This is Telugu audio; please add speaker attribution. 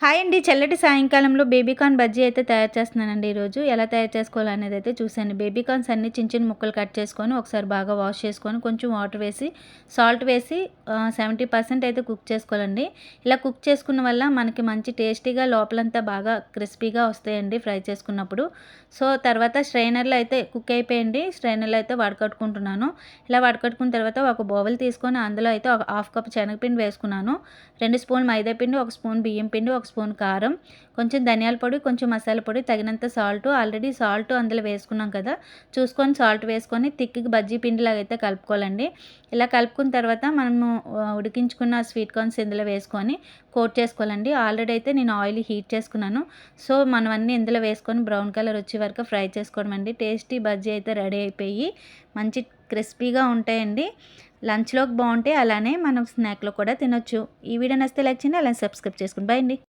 Speaker 1: హాయ్ అండి. చల్లటి సాయంకాలంలో బేబీకార్న్ బజ్జీ అయితే తయారు చేస్తున్నానండి ఈరోజు. ఎలా తయారు చేసుకోవాలనేది అయితే చూసేయండి. బేబీకార్న్స్ అన్నీ చిన్న చిన్న ముక్కలు కట్ చేసుకొని ఒకసారి బాగా వాష్ చేసుకొని కొంచెం వాటర్ వేసి సాల్ట్ వేసి 70% అయితే కుక్ చేసుకోవాలండి. ఇలా కుక్ చేసుకున్న వల్ల మనకి మంచి టేస్టీగా లోపలంతా బాగా క్రిస్పీగా వస్తాయండి ఫ్రై చేసుకున్నప్పుడు. సో తర్వాత స్ట్రైనర్లో అయితే కుక్ అయిపోయింది. స్ట్రైనర్లో అయితే వడకట్టుకుంటున్నాను. ఇలా వడకట్టుకున్న తర్వాత ఒక బౌల్ తీసుకొని అందులో అయితే ఒక హాఫ్ కప్ శనగపిండి వేసుకున్నాను. 2 స్పూన్ మైదా పిండి, 1 స్పూన్ బియ్యం పిండి, 1 స్పూన్ కారం, కొంచెం ధనియాల పొడి, కొంచెం మసాలా పొడి, తగినంత సాల్ట్. ఆల్రెడీ సాల్ట్ అందులో వేసుకున్నాం కదా, చూసుకొని సాల్ట్ వేసుకొని థిక్‌గా బజ్జీ పిండిలాగా అయితే కలుపుకోవాలండి. ఇలా కలుపుకున్న తర్వాత మనము ఉడికించుకున్న స్వీట్ కార్న్స్ ఇందులో వేసుకొని కోట్ చేసుకోవాలండి. ఆల్రెడీ అయితే నేను ఆయిల్ హీట్ చేసుకున్నాను. సో మనం అన్నీ ఇందులో వేసుకొని బ్రౌన్ కలర్ వచ్చే వరకు ఫ్రై చేసుకోవడం అండి. టేస్టీ బజ్జీ అయితే రెడీ అయిపోయి మంచి క్రిస్పీగా ఉంటాయండి. లంచ్‌లోకి బావుంటాయి. అలానే మనం స్నాక్‌లో కూడా తినొచ్చు. ఈ వీడియో నచ్చితే లైక్ చేయండి. అలానే సబ్స్క్రైబ్ చేసుకోండి. బై అండి.